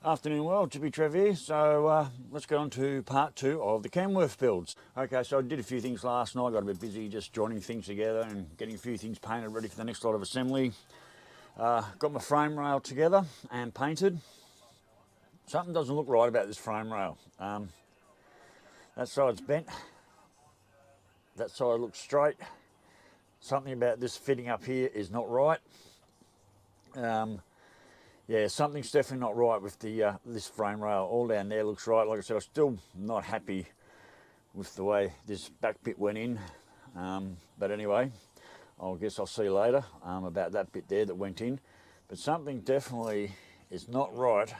Afternoon world, Hippy Trev here. So let's get on to part 2 of the Kenworth builds. Okay, so I did a few things last night, got a bit busy just joining things together and getting a few things painted ready for the next lot of assembly. Got my frame rail together and painted. Something doesn't look right about this frame rail. That side's bent, that side looks straight. Something about this fitting up here is not right. Yeah, something's definitely not right with the this frame rail. All down there looks right. Like I said, I'm still not happy with the way this back bit went in. But anyway, I guess I'll see later about that bit there that went in. But something definitely is not right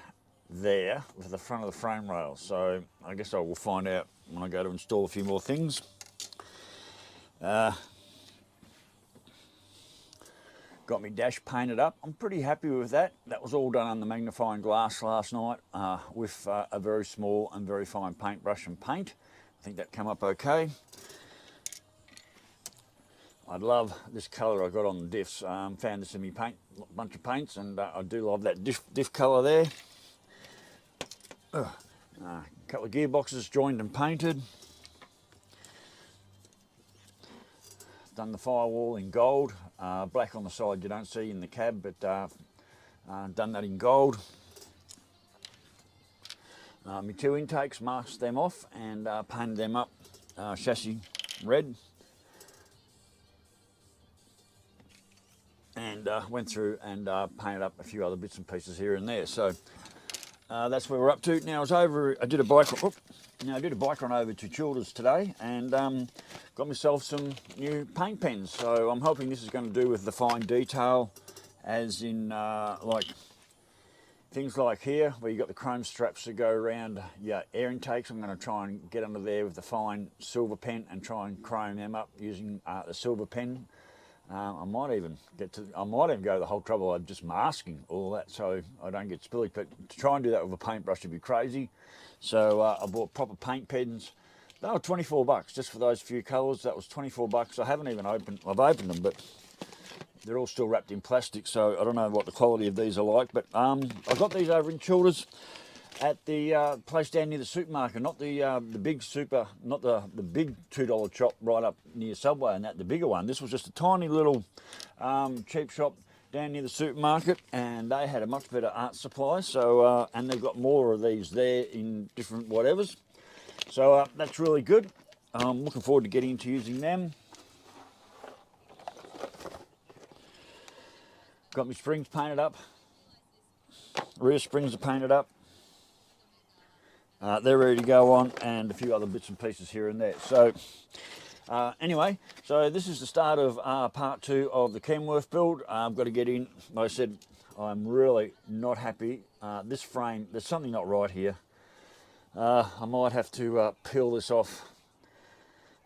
there with the front of the frame rail. So I guess I will find out when I go to install a few more things. Got my dash painted up. I'm pretty happy with that. That was all done under magnifying glass last night with a very small and very fine paintbrush and paint. I think that came up okay. I love this colour I got on the diffs. Found this in my paint, bunch of paints, and I do love that diff colour there. A couple of gearboxes joined and painted. Done the firewall in gold, black on the side you don't see in the cab, but done that in gold. My two intakes, masked them off and painted them up chassis red, and went through and painted up a few other bits and pieces here and there. So that's where we're up to. Now I did a bike run over to Childers today and got myself some new paint pens. So I'm hoping this is going to do with the fine detail, as in like things like here where you got the chrome straps that go around your air intakes. I'm going to try and get under there with the fine silver pen and try and chrome them up using the silver pen. I might even go the whole trouble of just masking all that so I don't get spillage, but to try and do that with a paintbrush would be crazy. So I bought proper paint pens. They were 24 bucks just for those few colours. That was 24 bucks. I haven't even opened, I've opened them, but they're all still wrapped in plastic, so I don't know what the quality of these are like. But I got these over in Childers at the place down near the supermarket, not the big super, not the big $2 shop right up near Subway and that, the bigger one. This was just a tiny little cheap shop down near the supermarket, and they had a much better art supply. So and they've got more of these there in different whatevers. So that's really good. I'm looking forward to getting into using them. Got my springs painted up. Rear springs are painted up. They're ready to go on, and a few other bits and pieces here and there. So anyway, so this is the start of part 2 of the Kenworth build. I've got to get in. Like I said, I'm really not happy. This frame, there's something not right here. I might have to peel this off,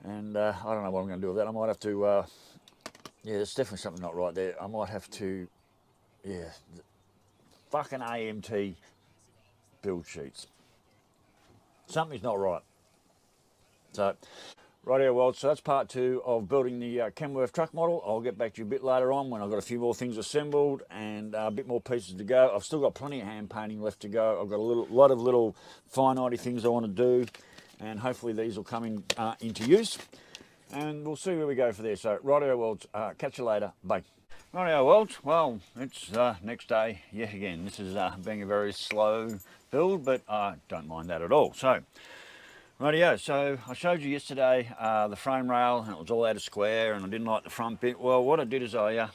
and I don't know what I'm going to do with that. I might have to, yeah, there's definitely something not right there. I might have to, yeah, fucking AMT build sheets. Something's not right. So, rightio world, so that's part 2 of building the Kenworth truck model. I'll get back to you a bit later on when I've got a few more things assembled and a bit more pieces to go. I've still got plenty of hand painting left to go. I've got a lot of little fine-arty things I want to do, and hopefully these will come into use. And we'll see where we go for there. So, rightio world, catch you later. Bye. Rightio world, well, it's next day yet again. This is being a very slow build, but I don't mind that at all. So, rightio, so I showed you yesterday the frame rail, and it was all out of square, and I didn't like the front bit. Well, what I did is I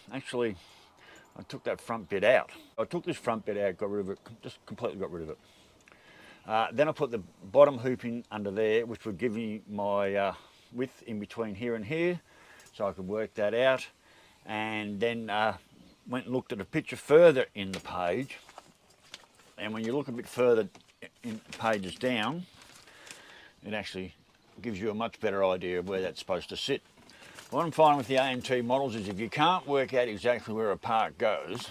took that front bit out. I took this front bit out, got rid of it, just completely got rid of it. Then I put the bottom hoop in under there, which would give me my width in between here and here, so I could work that out. And then went and looked at a picture further in the page, and when you look a bit further in pages down, it actually gives you a much better idea of where that's supposed to sit. What I'm finding with the AMT models is if you can't work out exactly where a part goes,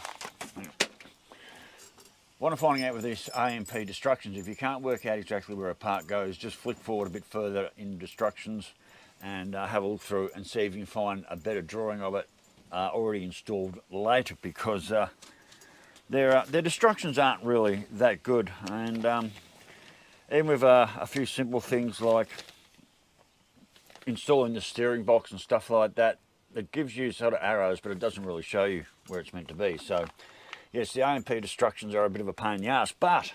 what I'm finding out with these AMP destructions, if you can't work out exactly where a part goes, just flick forward a bit further in destructions and have a look through and see if you can find a better drawing of it already installed later, because their instructions aren't really that good, and even with a few simple things like installing the steering box and stuff like that, it gives you sort of arrows, but it doesn't really show you where it's meant to be. So yes, the AMP instructions are a bit of a pain in the ass, but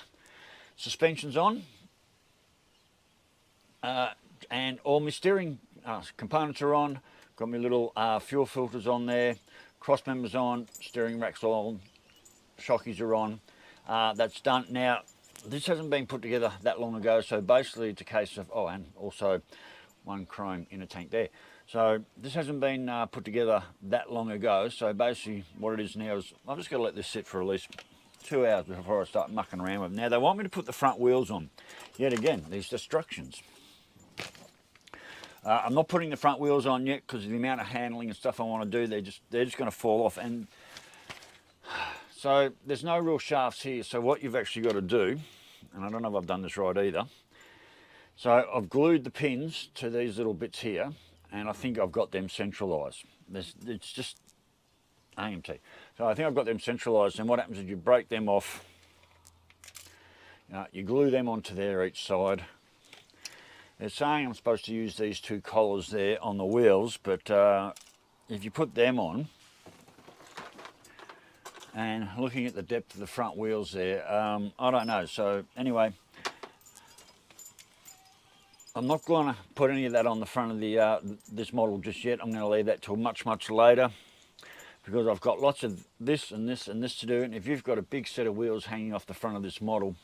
suspension's on, and all my steering components are on. Got my little fuel filters on there, cross members on, steering rack's on, shockies are on. That's done. Now, this hasn't been put together that long ago, so basically it's a case of, oh, and also one chrome inner tank there. So this hasn't been put together that long ago, so basically what it is now is I've just got to let this sit for at least 2 hours before I start mucking around with it. Now they want me to put the front wheels on. Yet again, these instructions. I'm not putting the front wheels on yet because of the amount of handling and stuff I want to do. They're just going to fall off, and so there's no real shafts here. So what you've actually got to do, and I don't know if I've done this right either. So I've glued the pins to these little bits here, and I think I've got them centralised. It's just AMT. So I think I've got them centralised, and what happens is you break them off, you glue them onto there each side. They're saying I'm supposed to use these two collars there on the wheels, but if you put them on, and looking at the depth of the front wheels there, I don't know. So anyway, I'm not going to put any of that on the front of the this model just yet. I'm going to leave that till much later, because I've got lots of this and this and this to do. And if you've got a big set of wheels hanging off the front of this model,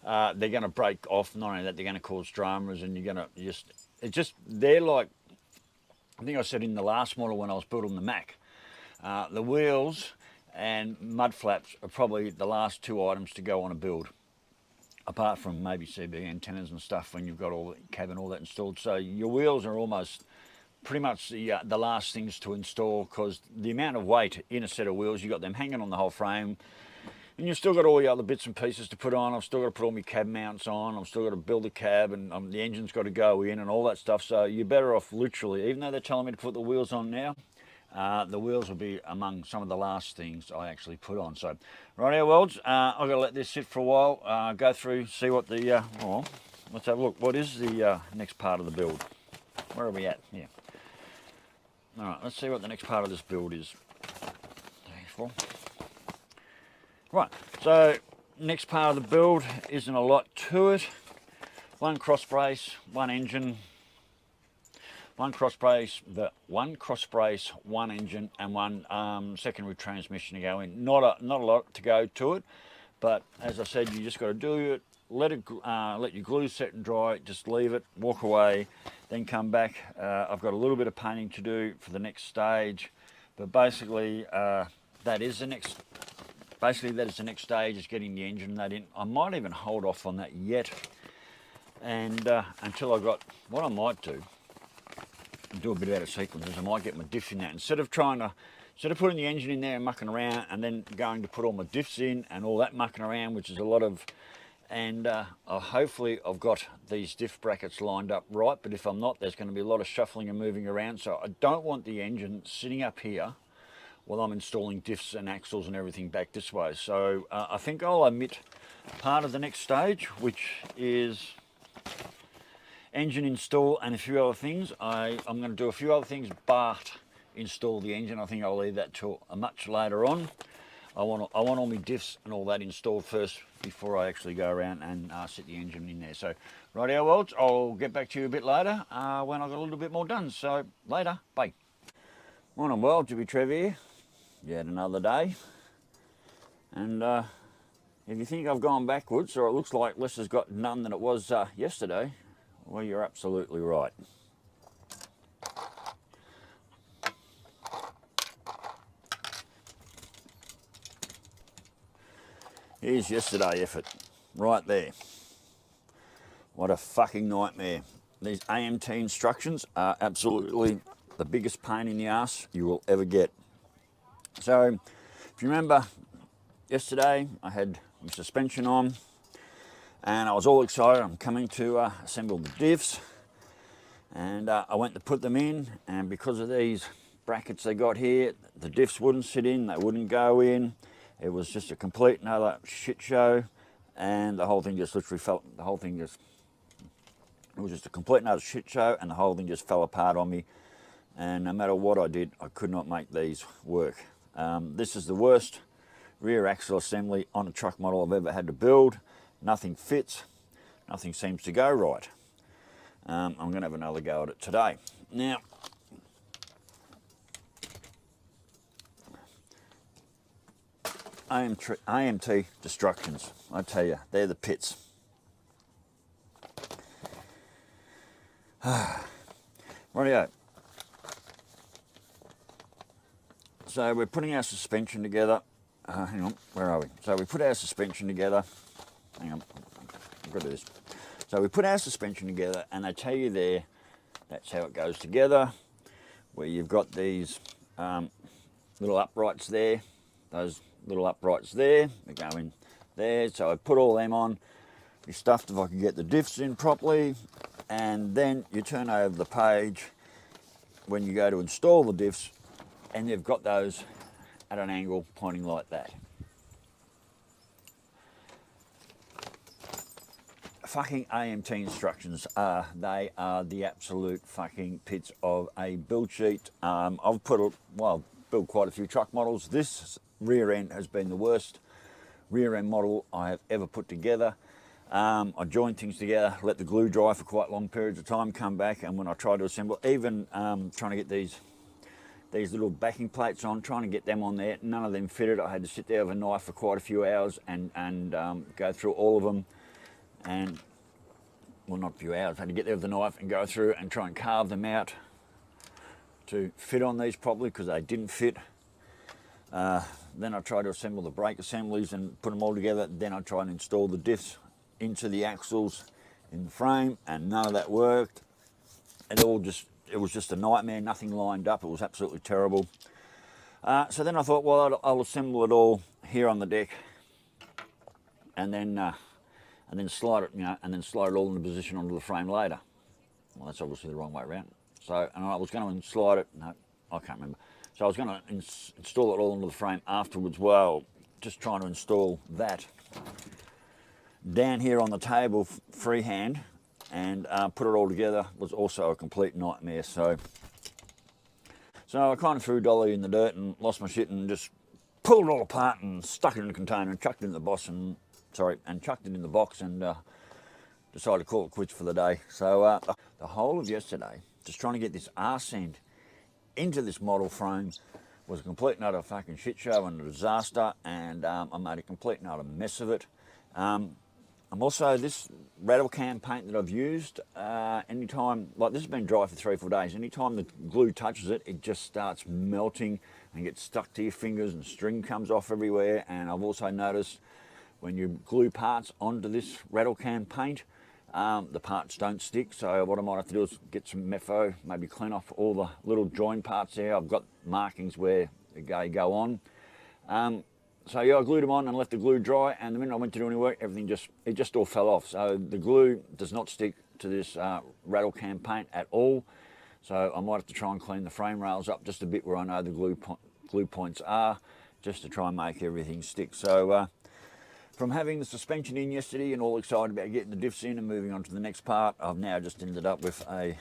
they're going to break off. Not only that, they're going to cause dramas, and you're going to they're like, I think I said in the last model when I was building the Mac, the wheels and mud flaps are probably the last two items to go on a build, apart from maybe CB antennas and stuff when you've got all the cabin, all that installed. So your wheels are almost pretty much the last things to install, because the amount of weight in a set of wheels, you've got them hanging on the whole frame, and you've still got all the other bits and pieces to put on. I've still got to put all my cab mounts on, I've still got to build the cab, and the engine's got to go in and all that stuff. So you're better off literally, even though they're telling me to put the wheels on now, the wheels will be among some of the last things I actually put on. So, right here, worlds, I've got to let this sit for a while, go through, see what the, well, let's have a look. What is the next part of the build? Where are we at? Yeah. All right, let's see what the next part of this build is. 4. Right, so next part of the build isn't a lot to it. One cross brace, one engine, one cross brace, one engine, and one secondary transmission to go in. Not a lot to go to it, but as I said, you just got to do it. Let your glue set and dry. Just leave it, walk away, then come back. I've got a little bit of painting to do for the next stage, but basically that is the next. Basically, that is the next stage, is getting the engine that in. I might even hold off on that yet, and until I got, what I might do a bit out of sequences. I might get my diff in that, instead of putting the engine in there and mucking around, and then going to put all my diffs in and all that mucking around, which is a lot of, and hopefully I've got these diff brackets lined up right, but if I'm not, there's going to be a lot of shuffling and moving around. So I don't want the engine sitting up here while I'm installing diffs and axles and everything back this way. So I think I'll omit part of the next stage, which is engine install and a few other things. I'm going to do a few other things, but install the engine, I think I'll leave that till much later on. I want all my diffs and all that installed first before I actually go around and set the engine in there. So right here, worlds, I'll get back to you a bit later when I've got a little bit more done. So later, bye. Morning, world, Hippy Trev here. Yet another day, and if you think I've gone backwards, or it looks like less has got done than it was yesterday, well, you're absolutely right. Here's yesterday effort, right there. What a fucking nightmare. These AMT instructions are absolutely the biggest pain in the ass you will ever get. So, if you remember, yesterday I had my suspension on, and I was all excited. I'm coming to assemble the diffs, and I went to put them in, and because of these brackets they got here, the diffs wouldn't sit in, they wouldn't go in, It was just a complete another shit show, and the whole thing just literally fell. The whole thing just, it was just a complete another shit show, and the whole thing just fell apart on me. And no matter what I did, I could not make these work. This is the worst rear axle assembly on a truck model I've ever had to build. Nothing fits, nothing seems to go right. I'm going to have another go at it today. Now, AMT Destructions, I tell you, they're the pits. Rightio. So we're putting our suspension together. Hang on, where are we? So we put our suspension together. Hang on, I've got to do this. So we put our suspension together, and they tell you there, that's how it goes together, where you've got these little uprights there, those little uprights there, they go in there. So I put all them on. We stuffed if I could get the diffs in properly, and then you turn over the page when you go to install the diffs, and you've got those at an angle pointing like that. Fucking AMT instructions they are the absolute fucking pits of a build sheet. I've built quite a few truck models. This rear end has been the worst rear end model I have ever put together. I joined things together, let the glue dry for quite long periods of time, come back, and when I tried to assemble, even trying to get these little backing plates on, trying to get them on there, none of them fitted. I had to sit there with a knife for quite a few hours and go through all of them, and well, not a few hours, I had to get there with the knife and go through and try and carve them out to fit on these properly, because they didn't fit. Then I tried to assemble the brake assemblies and put them all together. Then I tried and install the diffs into the axles in the frame, and none of that worked. It was just a nightmare, nothing lined up. It was absolutely terrible. So then I thought, well, I'll assemble it all here on the deck, and then slide it, and then slide it all into position onto the frame later. Well, that's obviously the wrong way around. So, and I was going to slide it. No, I can't remember. So I was going to install it all into the frame afterwards. Well, just trying to install that down here on the table freehand and put it all together was also a complete nightmare. So I kind of threw Dolly in the dirt and lost my shit and just pulled it all apart and stuck it in a container and chucked it in the box and decided to call it quits for the day. So the whole of yesterday, just trying to get this arse end into this model frame was a complete and utter fucking shit show and a disaster, and I made a complete and utter mess of it. I'm also, this rattle can paint that I've used, anytime, like this has been dry for 3 or 4 days, anytime the glue touches it, it just starts melting and gets stuck to your fingers and string comes off everywhere. And I've also noticed when you glue parts onto this rattle can paint, the parts don't stick. So what I might have to do is get some Mefo, maybe clean off all the little join parts there. I've got markings where they go on. So yeah, I glued them on and left the glue dry, and the minute I went to do any work, everything just all fell off. So the glue does not stick to this rattle can paint at all. So I might have to try and clean the frame rails up just a bit where I know the glue points are, just to try and make everything stick. So from having the suspension in yesterday and all excited about getting the diffs in and moving on to the next part, I've now just ended up with a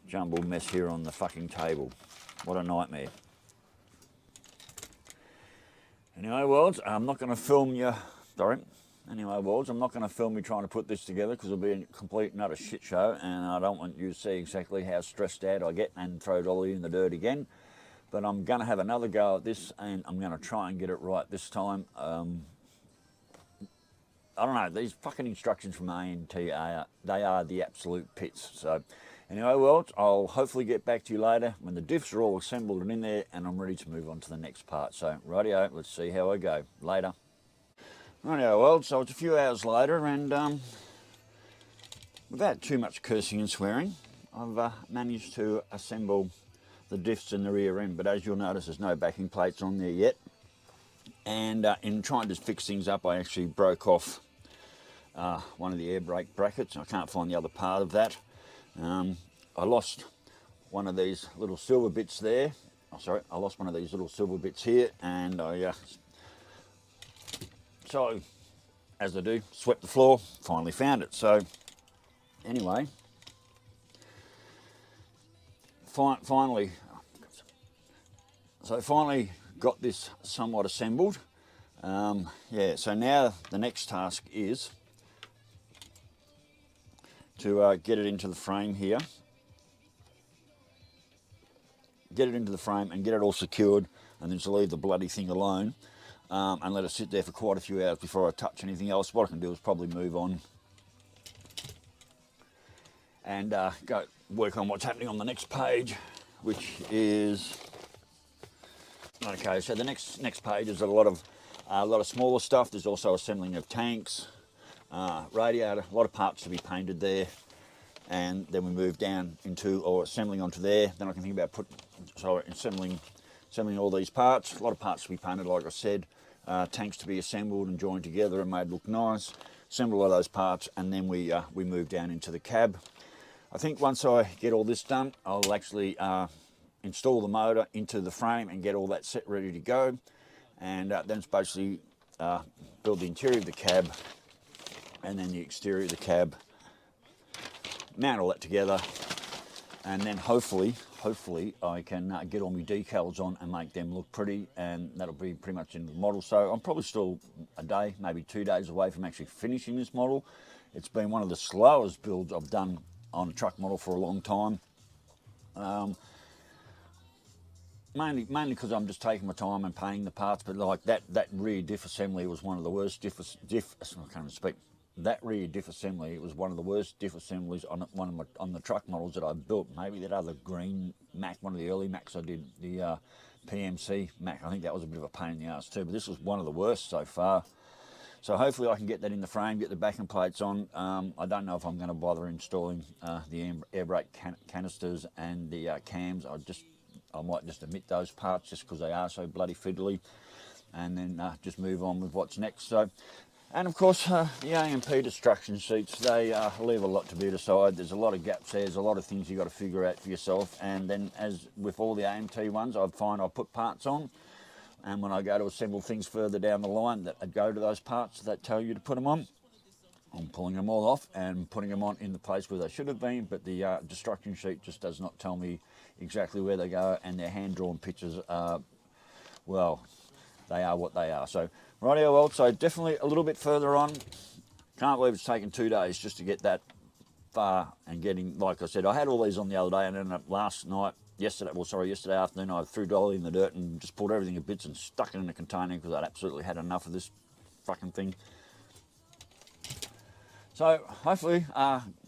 jumbled mess here on the fucking table. What a nightmare. Anyway, worlds, I'm not going to film you, Anyway, worlds, I'm not going to film you trying to put this together, because it'll be a complete and utter shit show, and I don't want you to see exactly how stressed out I get and throw Dolly in the dirt again. But I'm going to have another go at this, and I'm going to try and get it right this time. I don't know, these fucking instructions from AMT, they are the absolute pits. So anyway, well, I'll hopefully get back to you later when the diffs are all assembled and in there, and I'm ready to move on to the next part. So rightio, let's see how I go. Later. Rightio, well, so it's a few hours later, and without too much cursing and swearing, I've managed to assemble the diffs in the rear end, but as you'll notice, there's no backing plates on there yet. And in trying to fix things up, I actually broke off one of the air brake brackets. I can't find the other part of that. I lost one of these little silver bits there. oh sorry, I lost one of these little silver bits here, and I so as I do, swept the floor, finally found it. So anyway, finally got this somewhat assembled. Yeah, so now the next task is to get it into the frame here. Get it into the frame and get it all secured, and then to leave the bloody thing alone and let it sit there for quite a few hours before I touch anything else. What I can do is probably move on and go work on what's happening on the next page, which is okay. So the next page is a lot of smaller stuff. There's also assembling of tanks, radiator, a lot of parts to be painted there, and then we move down into or assembling onto there. Then I can think about assembling all these parts. A lot of parts to be painted, like I said. Tanks to be assembled and joined together and made look nice. Assemble all those parts, and then we move down into the cab. I think once I get all this done, I'll actually install the motor into the frame and get all that set ready to go. And then it's basically build the interior of the cab and then the exterior of the cab, mount all that together, and then hopefully I can get all my decals on and make them look pretty, and that'll be pretty much in the model. So I'm probably still a day, maybe 2 days away from actually finishing this model. It's been one of the slowest builds I've done on a truck model for a long time. Mainly because I'm just taking my time and painting the parts, but like that rear diff assembly was one of the worst I can't even speak. That rear diff assembly was one of the worst diff assemblies on the truck models that I've built. Maybe that other green Mac, one of the early Macs I did, the PMC Mac, I think that was a bit of a pain in the ass too, but this was one of the worst so far. So hopefully I can get that in the frame, get the backing plates on. I don't know if I'm going to bother installing the air brake canisters and the cams. I might just omit those parts just because they are so bloody fiddly, and then just move on with what's next. So, and of course the AMP destruction sheets, they leave a lot to be desired. There's a lot of gaps there, there's a lot of things you've got to figure out for yourself, and then as with all the AMT ones, I find I put parts on, and when I go to assemble things further down the line that go to those parts that tell you to put them on, I'm pulling them all off and putting them on in the place where they should have been, but the destruction sheet just does not tell me exactly where they go, and their hand-drawn pictures are, well, they are what they are. So, rightio, well, so definitely a little bit further on. Can't believe it's taken 2 days just to get that far and getting, like I said, I had all these on the other day, and then yesterday afternoon, I threw Dolly in the dirt and just pulled everything to bits and stuck it in a container because I'd absolutely had enough of this fucking thing. So hopefully,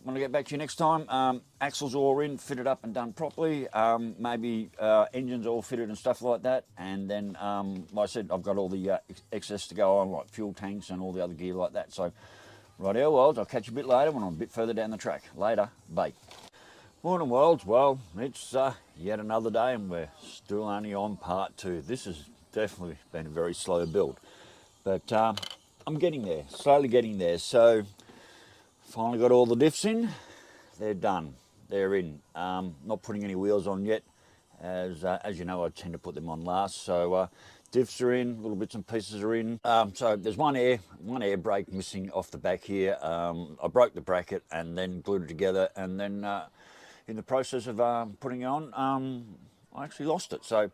when I get back to you next time, axles are all in, fitted up and done properly, maybe engines all fitted and stuff like that, and then, like I said, I've got all the excess to go on, like fuel tanks and all the other gear like that. So, rightio, Wilds, I'll catch you a bit later when I'm a bit further down the track. Later, bye. Morning, Wilds. Well, it's yet another day and we're still only on part 2. This has definitely been a very slow build, but I'm getting there, slowly getting there. So, finally got all the diffs in, they're done, they're in. Not putting any wheels on yet, as you know, I tend to put them on last. So diffs are in, little bits and pieces are in. So there's one air brake missing off the back here. I broke the bracket and then glued it together, and then in the process of putting it on, I actually lost it. So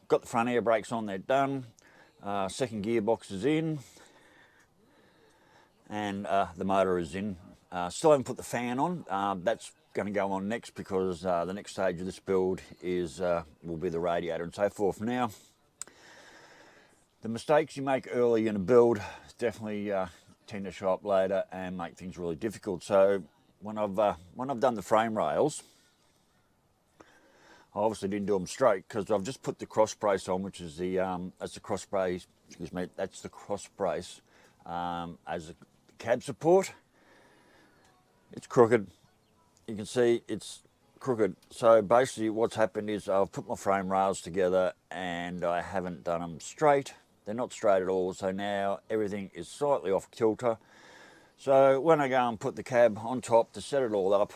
got the front air brakes on, they're done. Second gearbox is in, and the motor is in. Still haven't put the fan on. That's going to go on next because the next stage of this build will be the radiator and so forth. Now, the mistakes you make early in a build definitely tend to show up later and make things really difficult. So when I've done the frame rails, I obviously didn't do them straight because I've just put the cross brace on, which is that's the cross brace. Excuse me, that's the cross brace as a cab support. It's crooked. You can see it's crooked. So basically what's happened is I've put my frame rails together and I haven't done them straight. They're not straight at all, so now everything is slightly off kilter. So when I go and put the cab on top to set it all up,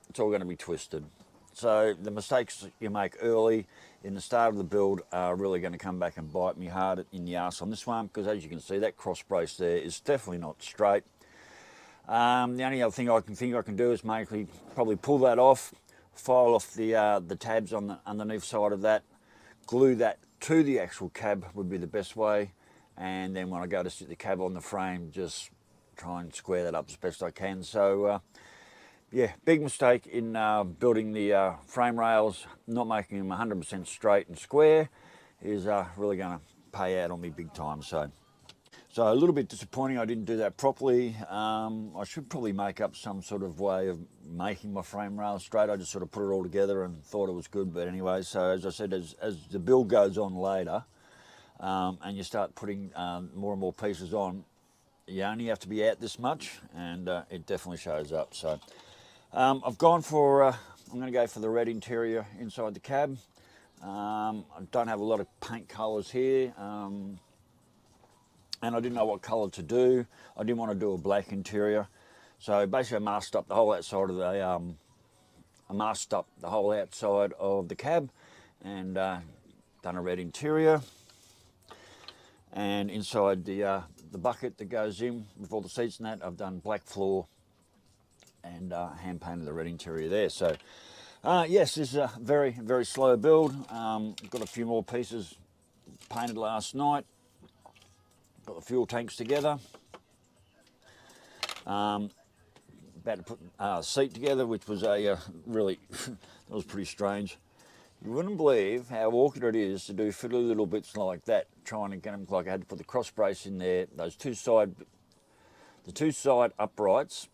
it's all going to be twisted. So the mistakes you make early in the start of the build are really going to come back and bite me hard in the arse on this one, because as you can see, that cross brace there is definitely not straight. The only other thing I can do is probably pull that off, file off the tabs on the underneath side of that, glue that to the actual cab would be the best way, and then when I go to sit the cab on the frame, just try and square that up as best I can. So yeah, big mistake in building the frame rails, not making them 100% straight and square is really going to pay out on me big time. So a little bit disappointing I didn't do that properly. I should probably make up some sort of way of making my frame rails straight. I just sort of put it all together and thought it was good. But anyway, so as I said, as the build goes on later and you start putting more and more pieces on, you only have to be out this much, and it definitely shows up. So I've gone for, I'm going to go for the red interior inside the cab. I don't have a lot of paint colours here, and I didn't know what colour to do. I didn't want to do a black interior, so basically I masked up the whole outside of the cab, and done a red interior. And inside the bucket that goes in with all the seats and that, I've done black floor and hand painted the red interior there. So yes, this is a very, very slow build. Got a few more pieces painted last night. Got the fuel tanks together. About to put a seat together, which was a really, that was pretty strange. You wouldn't believe how awkward it is to do fiddly little bits like that, trying to get them. Like I had to put the cross brace in there, the two side uprights.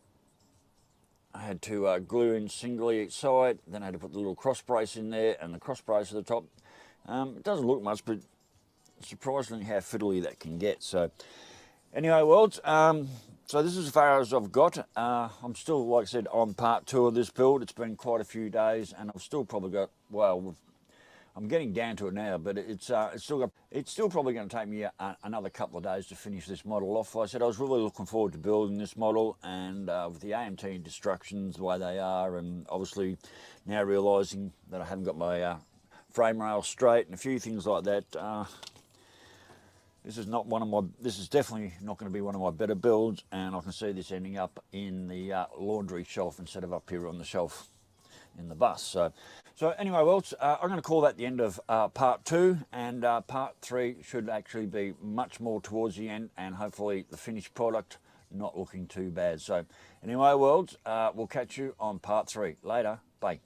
I had to glue in singly each side, then I had to put the little cross brace in there and the cross brace at the top. It doesn't look much, but surprisingly how fiddly that can get. So anyway, worlds, so this is as far as I've got. I'm still, like I said, on part 2 of this build. It's been quite a few days, and I've still probably got, well, I'm getting down to it now, but it's still probably going to take me another couple of days to finish this model off. Like I said, I was really looking forward to building this model, and with the AMT instructions the way they are, and obviously now realising that I haven't got my frame rail straight and a few things like that. This is definitely not going to be one of my better builds, and I can see this ending up in the laundry shelf instead of up here on the shelf in the bus. So anyway, well, I'm going to call that the end of part 2, and part 3 should actually be much more towards the end, and hopefully the finished product not looking too bad. So anyway, worlds, we'll catch you on part 3 later. Bye.